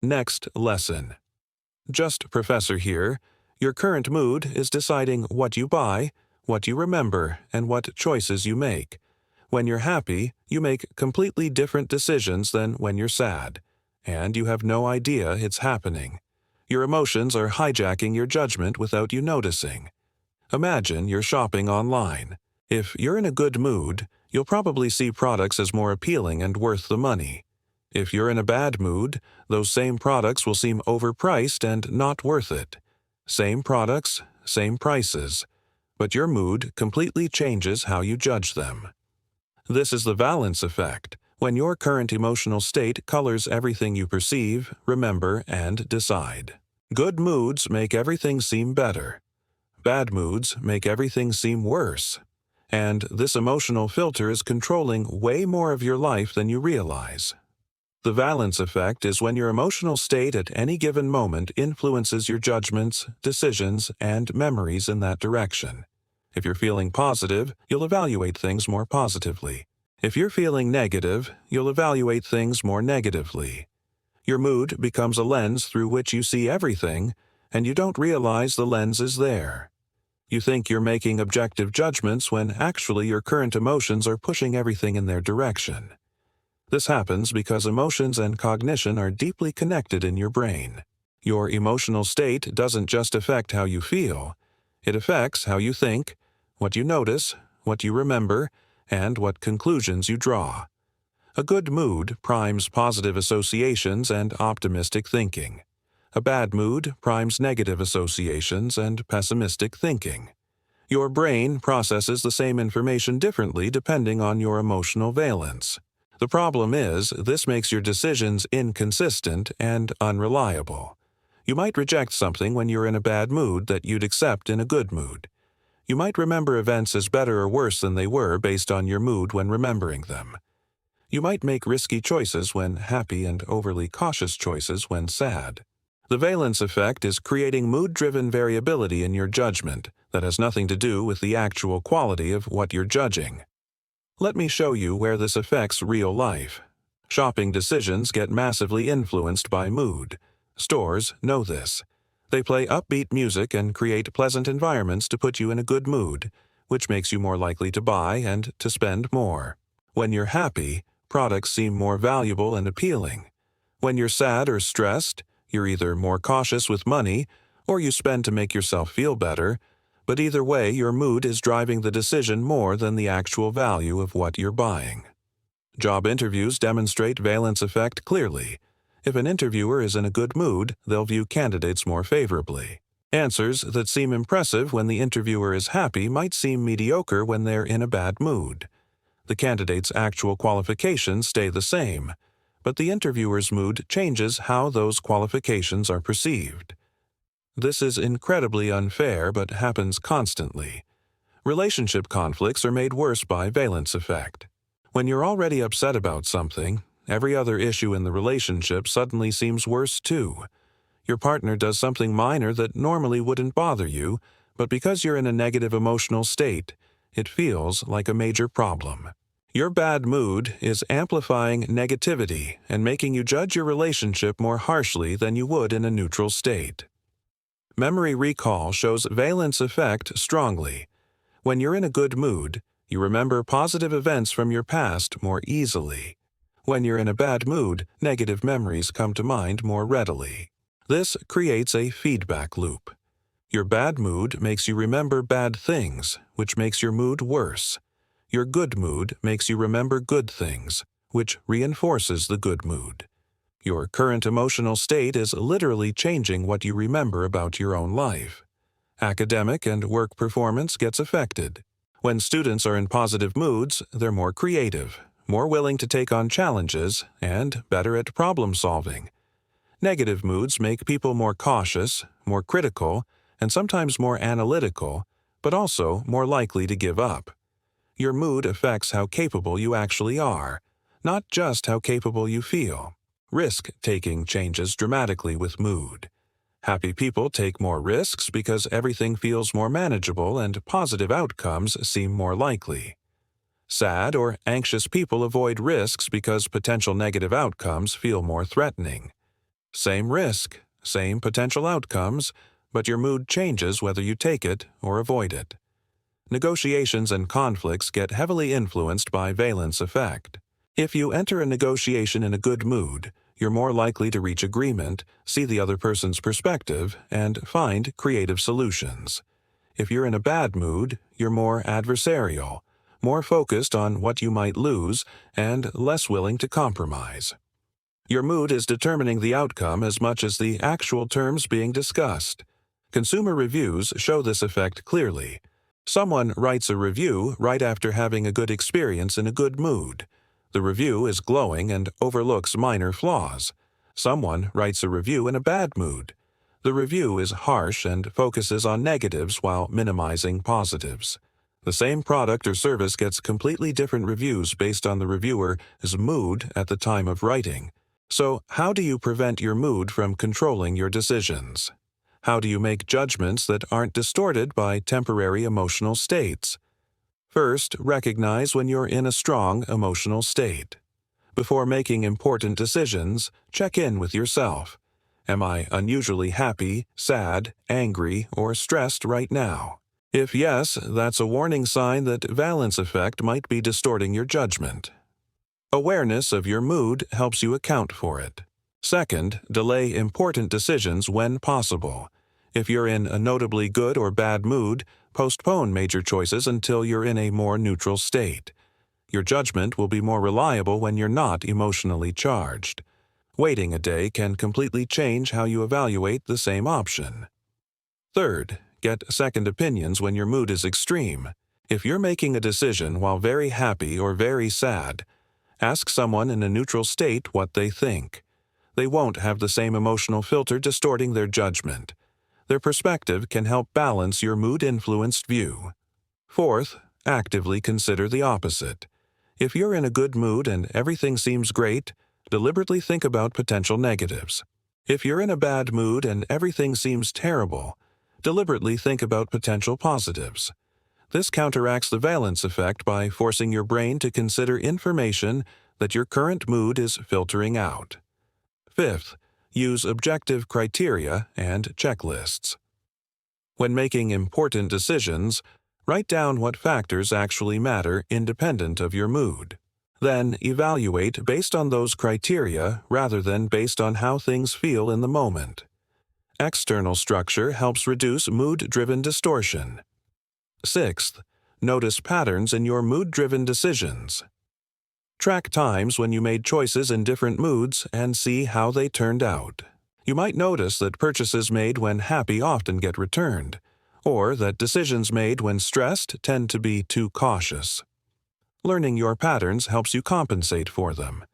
Next lesson. JustProfessor here. Your current mood is deciding what you buy, what you remember, and what choices you make. When you're happy, you make completely different decisions than when you're sad, and you have no idea it's happening. Your emotions are hijacking your judgment without you noticing. Imagine you're shopping online. If you're in a good mood, you'll probably see products as more appealing and worth the money. If you're in a bad mood, those same products will seem overpriced and not worth it. Same products, same prices, but your mood completely changes how you judge them. This is the valence effect, when your current emotional state colors everything you perceive, remember, and decide. Good moods make everything seem better. Bad moods make everything seem worse. And this emotional filter is controlling way more of your life than you realize. The valence effect is when your emotional state at any given moment influences your judgments, decisions, and memories in that direction. If you're feeling positive, you'll evaluate things more positively. If you're feeling negative, you'll evaluate things more negatively. Your mood becomes a lens through which you see everything, and you don't realize the lens is there. You think you're making objective judgments when actually your current emotions are pushing everything in their direction. This happens because emotions and cognition are deeply connected in your brain. Your emotional state doesn't just affect how you feel. It affects how you think, what you notice, what you remember, and what conclusions you draw. A good mood primes positive associations and optimistic thinking. A bad mood primes negative associations and pessimistic thinking. Your brain processes the same information differently depending on your emotional valence. The problem is, this makes your decisions inconsistent and unreliable. You might reject something when you're in a bad mood that you'd accept in a good mood. You might remember events as better or worse than they were based on your mood when remembering them. You might make risky choices when happy and overly cautious choices when sad. The valence effect is creating mood-driven variability in your judgment that has nothing to do with the actual quality of what you're judging. Let me show you where this affects real life. Shopping decisions get massively influenced by mood. Stores know this. They play upbeat music and create pleasant environments to put you in a good mood, which makes you more likely to buy and to spend more. When you're happy, products seem more valuable and appealing. When you're sad or stressed, you're either more cautious with money or you spend to make yourself feel better, but either way, your mood is driving the decision more than the actual value of what you're buying. Job interviews demonstrate valence effect clearly. If an interviewer is in a good mood, they'll view candidates more favorably. Answers that seem impressive when the interviewer is happy might seem mediocre when they're in a bad mood. The candidate's actual qualifications stay the same, but the interviewer's mood changes how those qualifications are perceived. This is incredibly unfair but happens constantly. Relationship conflicts are made worse by valence effect. When you're already upset about something, every other issue in the relationship suddenly seems worse too. Your partner does something minor that normally wouldn't bother you, but because you're in a negative emotional state, it feels like a major problem. Your bad mood is amplifying negativity and making you judge your relationship more harshly than you would in a neutral state. Memory recall shows valence effect strongly. When you're in a good mood, you remember positive events from your past more easily. When you're in a bad mood, negative memories come to mind more readily. This creates a feedback loop. Your bad mood makes you remember bad things, which makes your mood worse. Your good mood makes you remember good things, which reinforces the good mood. Your current emotional state is literally changing what you remember about your own life. Academic and work performance gets affected. When students are in positive moods, they're more creative, more willing to take on challenges, and better at problem solving. Negative moods make people more cautious, more critical, and sometimes more analytical, but also more likely to give up. Your mood affects how capable you actually are, not just how capable you feel. Risk-taking changes dramatically with mood. Happy people take more risks because everything feels more manageable and positive outcomes seem more likely. Sad or anxious people avoid risks because potential negative outcomes feel more threatening. Same risk, same potential outcomes, but your mood changes whether you take it or avoid it. Negotiations and conflicts get heavily influenced by valence effect. If you enter a negotiation in a good mood, you're more likely to reach agreement, see the other person's perspective, and find creative solutions. If you're in a bad mood, you're more adversarial, more focused on what you might lose, and less willing to compromise. Your mood is determining the outcome as much as the actual terms being discussed. Consumer reviews show this effect clearly. Someone writes a review right after having a good experience in a good mood. The review is glowing and overlooks minor flaws. Someone writes a review in a bad mood. The review is harsh and focuses on negatives while minimizing positives. The same product or service gets completely different reviews based on the reviewer's mood at the time of writing. So, how do you prevent your mood from controlling your decisions? How do you make judgments that aren't distorted by temporary emotional states? First, recognize when you're in a strong emotional state. Before making important decisions, check in with yourself. Am I unusually happy, sad, angry, or stressed right now? If yes, that's a warning sign that valence effect might be distorting your judgment. Awareness of your mood helps you account for it. Second, delay important decisions when possible. If you're in a notably good or bad mood, postpone major choices until you're in a more neutral state. Your judgment will be more reliable when you're not emotionally charged. Waiting a day can completely change how you evaluate the same option. Third, get second opinions when your mood is extreme. If you're making a decision while very happy or very sad, ask someone in a neutral state what they think. They won't have the same emotional filter distorting their judgment. Their perspective can help balance your mood-influenced view. Fourth, actively consider the opposite. If you're in a good mood and everything seems great, deliberately think about potential negatives. If you're in a bad mood and everything seems terrible, deliberately think about potential positives. This counteracts the valence effect by forcing your brain to consider information that your current mood is filtering out. Fifth, use objective criteria and checklists. When making important decisions, write down what factors actually matter independent of your mood. Then evaluate based on those criteria rather than based on how things feel in the moment. External structure helps reduce mood-driven distortion. Sixth, notice patterns in your mood-driven decisions. Track times when you made choices in different moods and see how they turned out. You might notice that purchases made when happy often get returned, or that decisions made when stressed tend to be too cautious. Learning your patterns helps you compensate for them.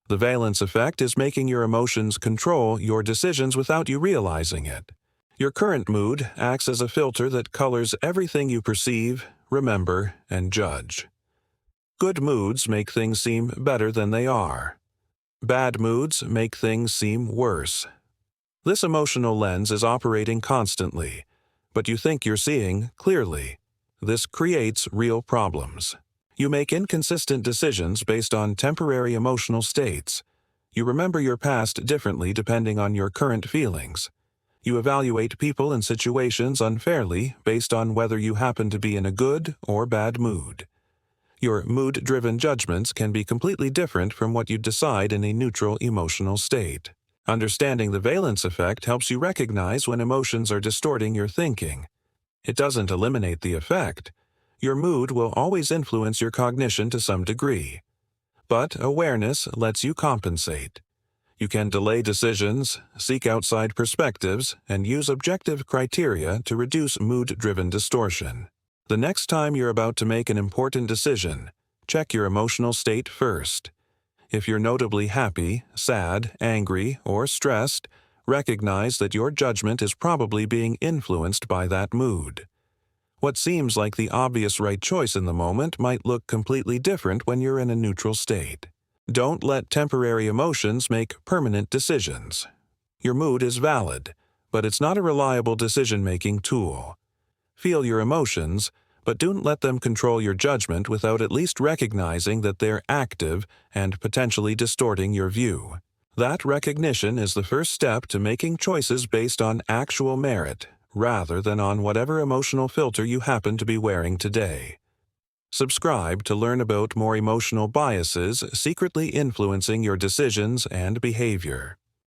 The valence effect is making your emotions control your decisions without you realizing it. Your current mood acts as a filter that colors everything you perceive, remember, and judge. Good moods make things seem better than they are. Bad moods make things seem worse. This emotional lens is operating constantly, but you think you're seeing clearly. This creates real problems. You make inconsistent decisions based on temporary emotional states. You remember your past differently depending on your current feelings. You evaluate people and situations unfairly based on whether you happen to be in a good or bad mood. Your mood-driven judgments can be completely different from what you decide in a neutral emotional state. Understanding the valence effect helps you recognize when emotions are distorting your thinking. It doesn't eliminate the effect. Your mood will always influence your cognition to some degree. But awareness lets you compensate. You can delay decisions, seek outside perspectives, and use objective criteria to reduce mood-driven distortion. The next time you're about to make an important decision, check your emotional state first. If you're notably happy, sad, angry, or stressed, recognize that your judgment is probably being influenced by that mood. What seems like the obvious right choice in the moment might look completely different when you're in a neutral state. Don't let temporary emotions make permanent decisions. Your mood is valid, but it's not a reliable decision-making tool. Feel your emotions, but don't let them control your judgment without at least recognizing that they're active and potentially distorting your view. That recognition is the first step to making choices based on actual merit, rather than on whatever emotional filter you happen to be wearing today. Subscribe to learn about more emotional biases secretly influencing your decisions and behavior.